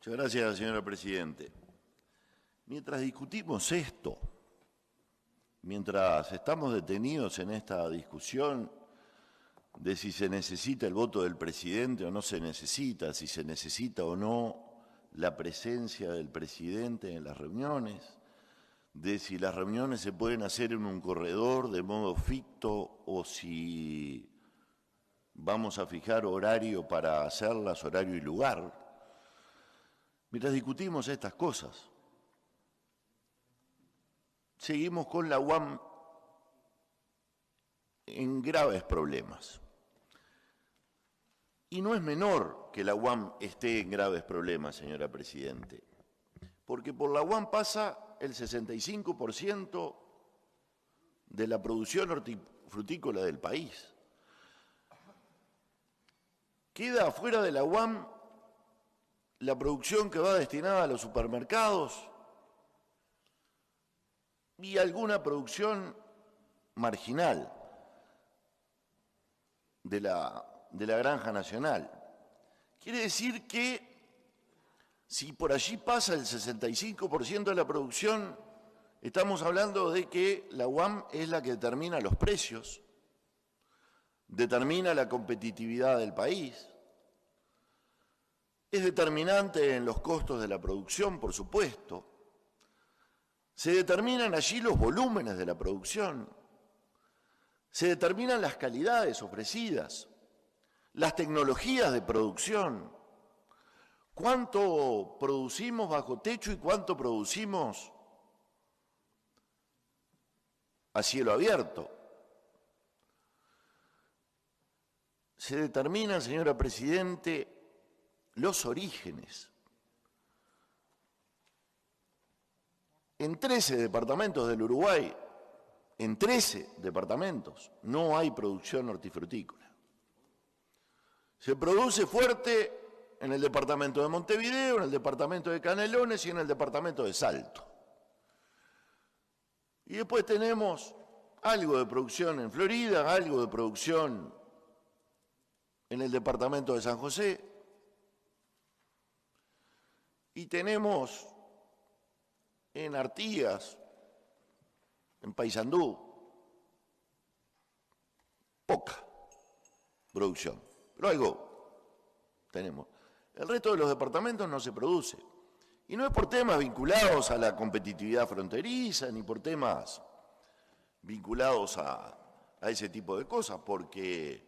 Muchas gracias, señora Presidente. Mientras discutimos esto, mientras estamos detenidos en esta discusión de si se necesita el voto del presidente o no se necesita, si se necesita o no la presencia del presidente en las reuniones, de si las reuniones se pueden hacer en un corredor de modo ficto o si vamos a fijar horario para hacerlas, horario y lugar. Mientras discutimos estas cosas, seguimos con la UAM en graves problemas. Y no es menor que la UAM esté en graves problemas, señora Presidente, porque por la UAM pasa el 65% de la producción hortifrutícola del país. Queda afuera de la UAM la producción que va destinada a los supermercados y alguna producción marginal de la granja nacional. Quiere decir que si por allí pasa el 65% de la producción, estamos hablando de que la UAM es la que determina los precios, determina la competitividad del país, es determinante en los costos de la producción, por supuesto. Se determinan allí los volúmenes de la producción, se determinan las calidades ofrecidas, las tecnologías de producción, cuánto producimos bajo techo y cuánto producimos a cielo abierto. Se determinan, señora Presidente, los orígenes. En 13 departamentos del Uruguay, en 13 departamentos, no hay producción hortifrutícola. Se produce fuerte en el departamento de Montevideo, en el departamento de Canelones y en el departamento de Salto. Y después tenemos algo de producción en Florida, algo de producción en el departamento de San José, y tenemos en Artigas, en Paysandú, poca producción, pero algo tenemos. El resto de los departamentos no se produce. Y no es por temas vinculados a la competitividad fronteriza, ni por temas vinculados a ese tipo de cosas, porque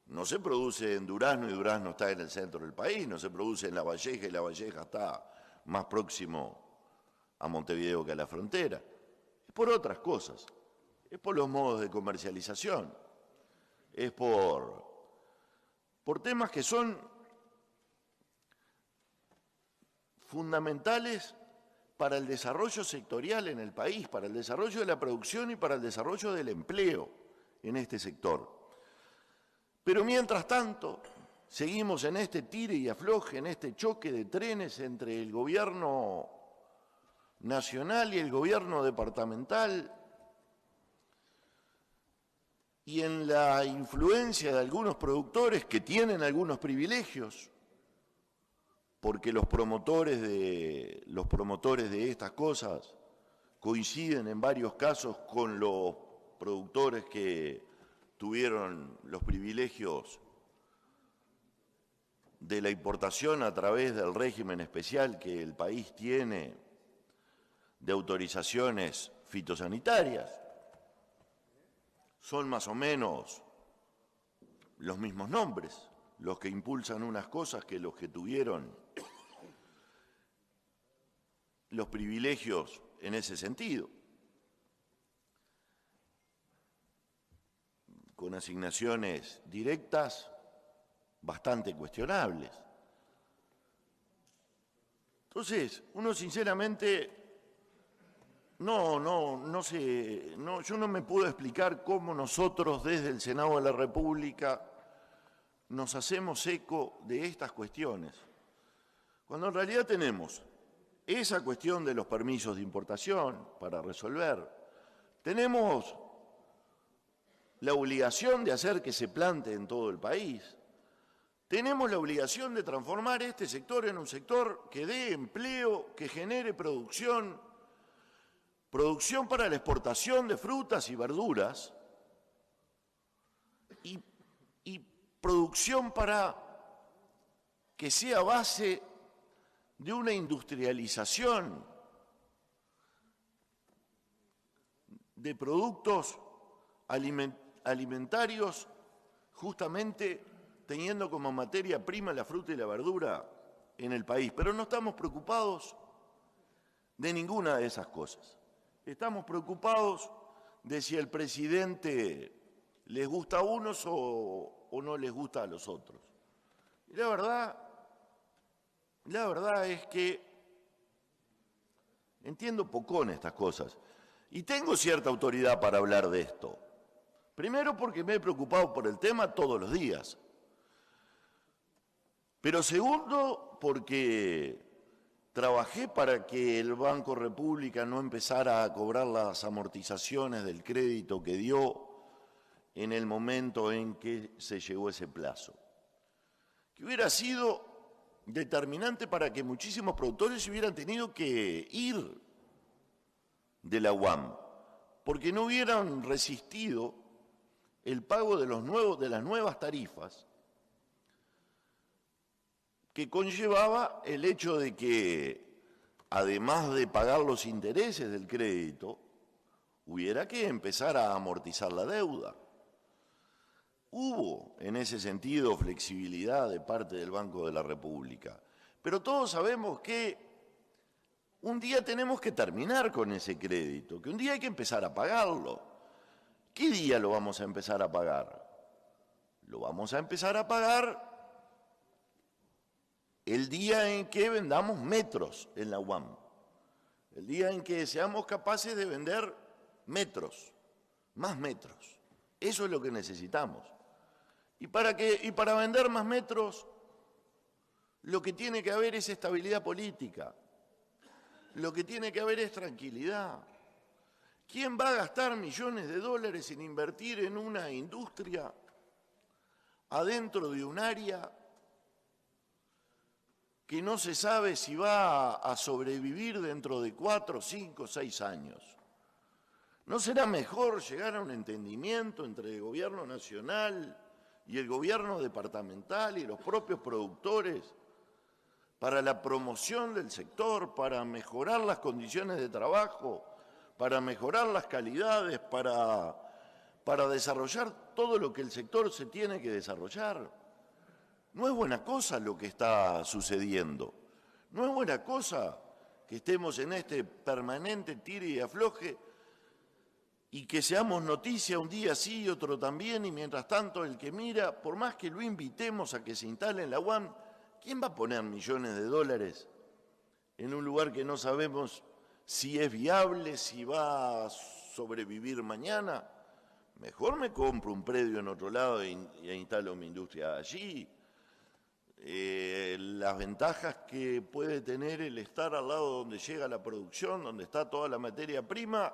no se produce en Durazno y Durazno está en el centro del país, no se produce en La Valleja y La Valleja está más próximo a Montevideo que a la frontera. Es por otras cosas, es por los modos de comercialización, es por temas que son fundamentales para el desarrollo sectorial en el país, para el desarrollo de la producción y para el desarrollo del empleo en este sector. Pero mientras tanto, seguimos en este tire y afloje, en este choque de trenes entre el gobierno nacional y el gobierno departamental, y en la influencia de algunos productores que tienen algunos privilegios, porque los promotores de estas cosas coinciden en varios casos con los productores que tuvieron los privilegios de la importación a través del régimen especial que el país tiene de autorizaciones fitosanitarias. Son más o menos los mismos nombres, los que impulsan unas cosas que los que tuvieron los privilegios en ese sentido, con asignaciones directas bastante cuestionables. Entonces, uno sinceramente yo no me puedo explicar cómo nosotros desde el Senado de la República nos hacemos eco de estas cuestiones, cuando en realidad tenemos esa cuestión de los permisos de importación para resolver, tenemos la obligación de hacer que se plante en todo el país, tenemos la obligación de transformar este sector en un sector que dé empleo, que genere producción para la exportación de frutas y verduras y producción para que sea base de una industrialización de productos alimentarios, justamente teniendo como materia prima la fruta y la verdura en el país. Pero no estamos preocupados de ninguna de esas cosas. Estamos preocupados de si al presidente les gusta a unos o no les gusta a los otros. Y la verdad es que entiendo pocón estas cosas. Y tengo cierta autoridad para hablar de esto. Primero porque me he preocupado por el tema todos los días. Pero segundo porque trabajé para que el Banco República no empezara a cobrar las amortizaciones del crédito que dio en el momento en que se llegó ese plazo. Que hubiera sido determinante para que muchísimos productores hubieran tenido que ir de la UAM, porque no hubieran resistido el pago de las nuevas tarifas que conllevaba el hecho de que, además de pagar los intereses del crédito, hubiera que empezar a amortizar la deuda. Hubo, en ese sentido, flexibilidad de parte del Banco de la República, pero todos sabemos que un día tenemos que terminar con ese crédito, que un día hay que empezar a pagarlo. ¿Qué día lo vamos a empezar a pagar? Lo vamos a empezar a pagar el día en que vendamos metros en la UAM, el día en que seamos capaces de vender metros, más metros. Eso es lo que necesitamos. Y para vender más metros, lo que tiene que haber es estabilidad política. Lo que tiene que haber es tranquilidad. ¿Quién va a gastar millones de dólares en invertir en una industria adentro de un área que no se sabe si va a sobrevivir dentro de 4, 5, 6 años? ¿No será mejor llegar a un entendimiento entre el gobierno nacional y el gobierno departamental y los propios productores para la promoción del sector, para mejorar las condiciones de trabajo, para mejorar las calidades, para desarrollar todo lo que el sector se tiene que desarrollar? No es buena cosa lo que está sucediendo. No es buena cosa que estemos en este permanente tire y afloje y que seamos noticia un día sí y otro también, y mientras tanto el que mira, por más que lo invitemos a que se instale en la UAM, ¿quién va a poner millones de dólares en un lugar que no sabemos si es viable, si va a sobrevivir mañana? Mejor me compro un predio en otro lado e instalo mi industria allí. Las ventajas que puede tener el estar al lado donde llega la producción, donde está toda la materia prima,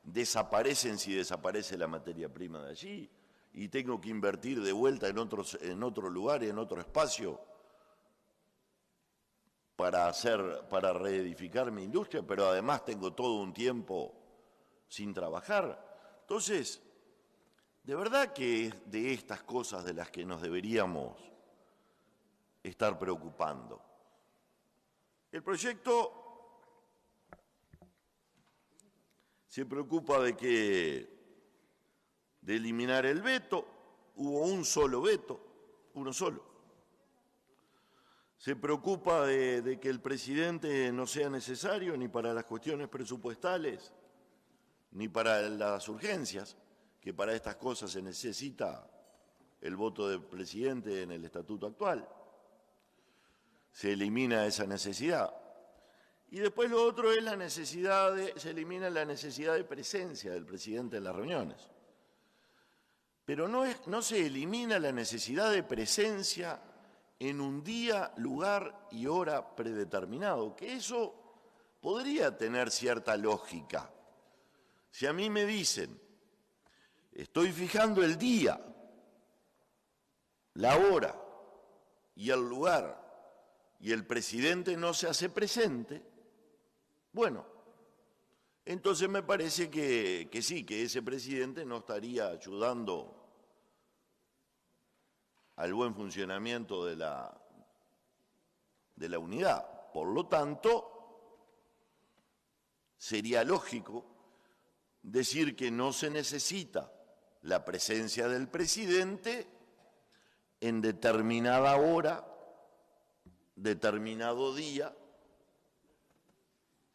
desaparecen si desaparece la materia prima de allí y tengo que invertir de vuelta en otro lugar, en otro espacio para reedificar mi industria, pero además tengo todo un tiempo sin trabajar. Entonces, de verdad que es de estas cosas de las que nos deberíamos estar preocupando. El proyecto se preocupa de eliminar el veto. Hubo un solo veto, uno solo. Se preocupa de que el presidente no sea necesario ni para las cuestiones presupuestales, ni para las urgencias, que para estas cosas se necesita el voto del presidente en el estatuto actual. Se elimina esa necesidad. Y después lo otro es se elimina la necesidad de presencia del presidente en las reuniones. Pero no se elimina la necesidad de presencia en un día, lugar y hora predeterminado, que eso podría tener cierta lógica. Si a mí me dicen, estoy fijando el día, la hora y el lugar y el presidente no se hace presente, bueno, entonces me parece que sí, que ese presidente no estaría ayudando al buen funcionamiento de la unidad. Por lo tanto, sería lógico decir que no se necesita la presencia del presidente en determinada hora, determinado día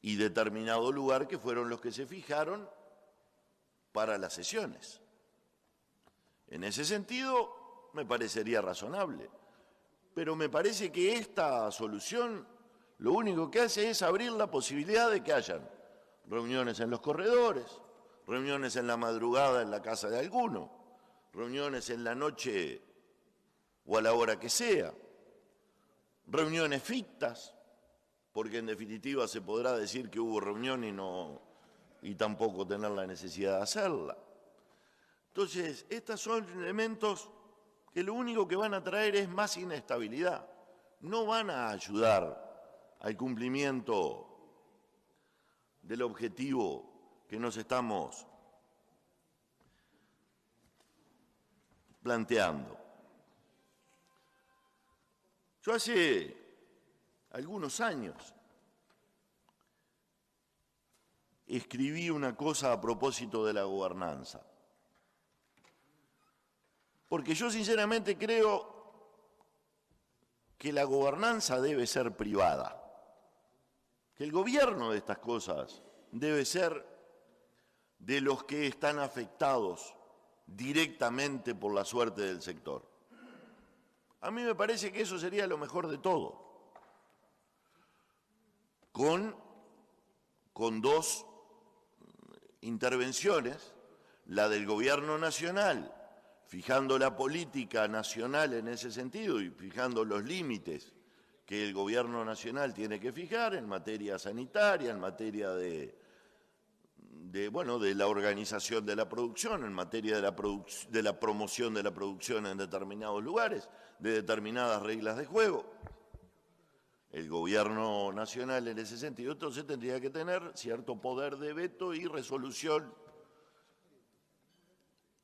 y determinado lugar, que fueron los que se fijaron para las sesiones. En ese sentido, me parecería razonable, pero me parece que esta solución lo único que hace es abrir la posibilidad de que hayan reuniones en los corredores, reuniones en la madrugada en la casa de alguno, reuniones en la noche o a la hora que sea, reuniones fictas, porque en definitiva se podrá decir que hubo reunión y tampoco tener la necesidad de hacerla. Entonces, estos son elementos que lo único que van a traer es más inestabilidad, no van a ayudar al cumplimiento del objetivo que nos estamos planteando. Yo hace algunos años escribí una cosa a propósito de la gobernanza, porque yo sinceramente creo que la gobernanza debe ser privada, que el gobierno de estas cosas debe ser de los que están afectados directamente por la suerte del sector. A mí me parece que eso sería lo mejor de todo, con dos intervenciones, la del gobierno nacional, fijando la política nacional en ese sentido y fijando los límites que el gobierno nacional tiene que fijar en materia sanitaria, en materia de la organización de la producción, en materia de la promoción de la producción en determinados lugares, de determinadas reglas de juego. El gobierno nacional en ese sentido entonces tendría que tener cierto poder de veto y resolución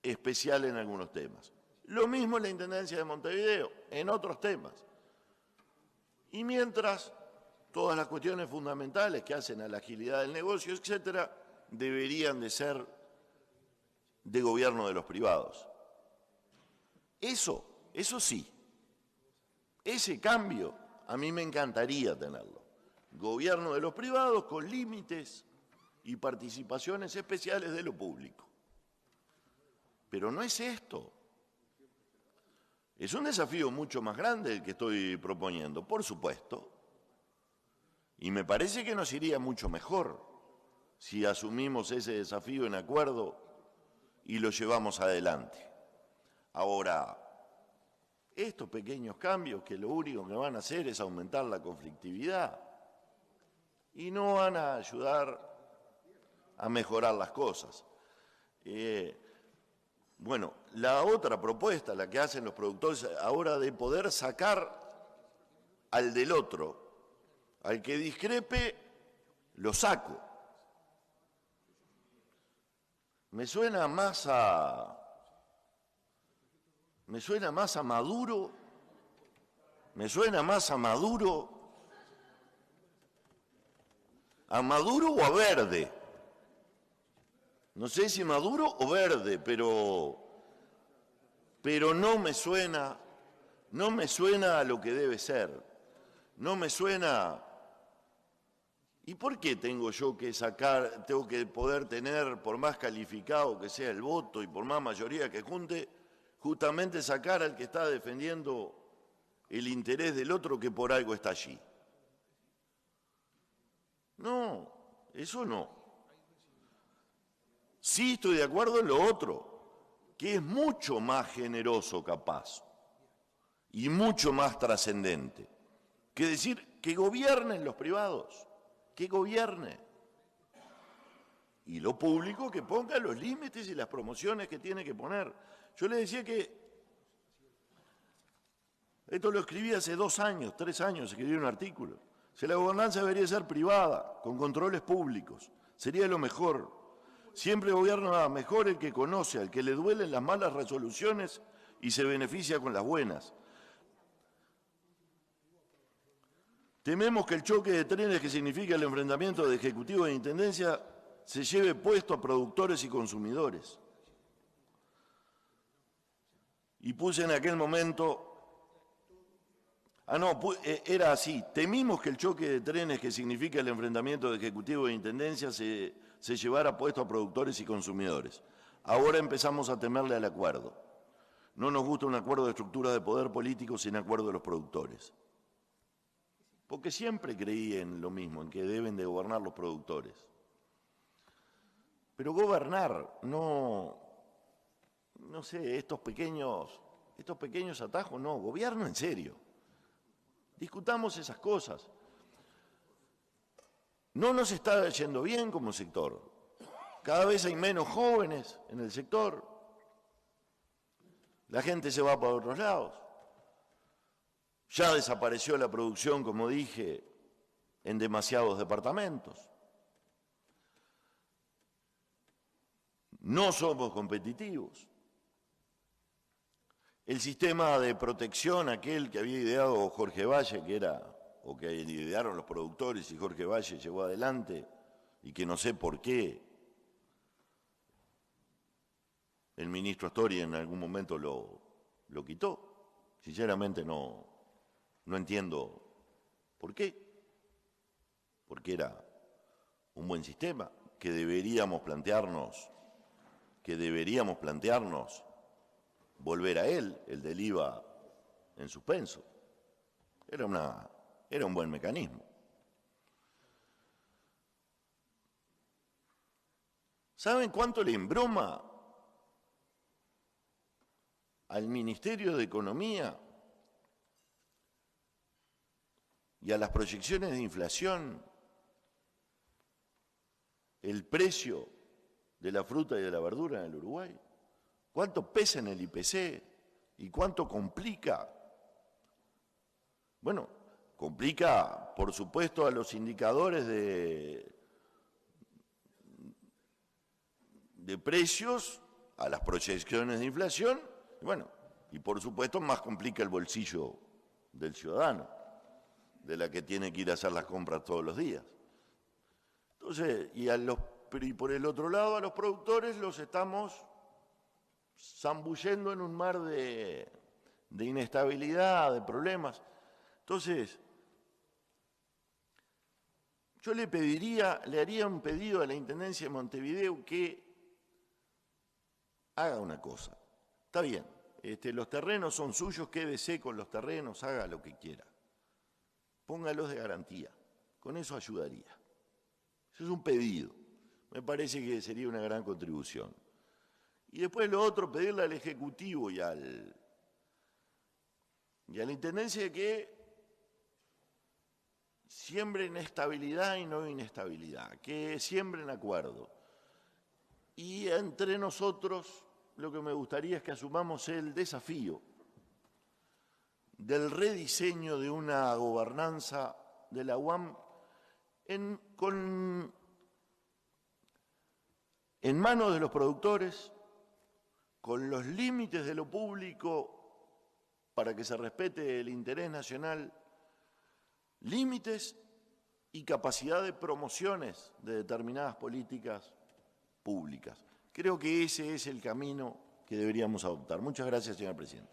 especial en algunos temas. Lo mismo en la Intendencia de Montevideo, en otros temas. Y mientras todas las cuestiones fundamentales que hacen a la agilidad del negocio, etcétera, deberían de ser de gobierno de los privados. Eso sí, ese cambio a mí me encantaría tenerlo. Gobierno de los privados con límites y participaciones especiales de lo público. Pero no es esto. Es un desafío mucho más grande el que estoy proponiendo, por supuesto. Y me parece que nos iría mucho mejor si asumimos ese desafío en acuerdo y lo llevamos adelante. Ahora, estos pequeños cambios que lo único que van a hacer es aumentar la conflictividad y no van a ayudar a mejorar las cosas. Bueno, la otra propuesta, la que hacen los productores ahora de poder sacar al del otro, al que discrepe, lo saco. Me suena más a Maduro, o a Verde. No sé si Maduro o Verde, pero no me suena a lo que debe ser. No me suena. ¿Y por qué tengo que poder tener, por más calificado que sea el voto y por más mayoría que junte, justamente sacar al que está defendiendo el interés del otro que por algo está allí? No, eso no. Sí estoy de acuerdo en lo otro, que es mucho más generoso capaz y mucho más trascendente que decir que gobiernen los privados, que gobierne. Y lo público que ponga los límites y las promociones que tiene que poner. Yo le decía que Esto lo escribí hace 2 años, 3 años, escribí un artículo. Si la gobernanza debería ser privada, con controles públicos, sería lo mejor. Siempre gobierna mejor el que conoce, al que le duelen las malas resoluciones y se beneficia con las buenas. Tememos que el choque de trenes que significa el enfrentamiento de Ejecutivo e Intendencia se lleve puesto a productores y consumidores. Y puse en aquel momento... era así. Temimos que el choque de trenes que significa el enfrentamiento de Ejecutivo e Intendencia se llevara puesto a productores y consumidores. Ahora empezamos a temerle al acuerdo. No nos gusta un acuerdo de estructura de poder político sin acuerdo de los productores. Porque siempre creí en lo mismo, en que deben de gobernar los productores. Pero gobernar, no sé, estos pequeños atajos, no, gobierno en serio. Discutamos esas cosas. No nos está yendo bien como sector. Cada vez hay menos jóvenes en el sector. La gente se va para otros lados. Ya desapareció la producción, como dije, en demasiados departamentos. No somos competitivos. El sistema de protección, aquel que había ideado Jorge Valle, que idearon los productores y Jorge Valle llevó adelante, y que no sé por qué el ministro Astori en algún momento lo quitó. Sinceramente no entiendo por qué. Porque era un buen sistema que deberíamos plantearnos volver a él, el del IVA en suspenso. Era un buen mecanismo. ¿Saben cuánto le embroma al Ministerio de Economía y a las proyecciones de inflación el precio de la fruta y de la verdura en el Uruguay? ¿Cuánto pesa en el IPC? ¿Y cuánto complica? Bueno, complica, por supuesto, a los indicadores de precios, a las proyecciones de inflación, y por supuesto más complica el bolsillo del ciudadano, de la que tiene que ir a hacer las compras todos los días. Entonces, y por el otro lado, a los productores los estamos zambullendo en un mar de inestabilidad, de problemas. Entonces, yo le haría un pedido a la Intendencia de Montevideo que haga una cosa. Está bien, los terrenos son suyos, quédese con los terrenos, haga lo que quiera. Póngalos de garantía, con eso ayudaría. Eso es un pedido, me parece que sería una gran contribución. Y después lo otro, pedirle al Ejecutivo y a la Intendencia que siembren estabilidad y no inestabilidad, que siembren acuerdo. Y entre nosotros lo que me gustaría es que asumamos el desafío del rediseño de una gobernanza de la UAM en manos de los productores, con los límites de lo público para que se respete el interés nacional, límites y capacidad de promociones de determinadas políticas públicas. Creo que ese es el camino que deberíamos adoptar. Muchas gracias, señor presidente.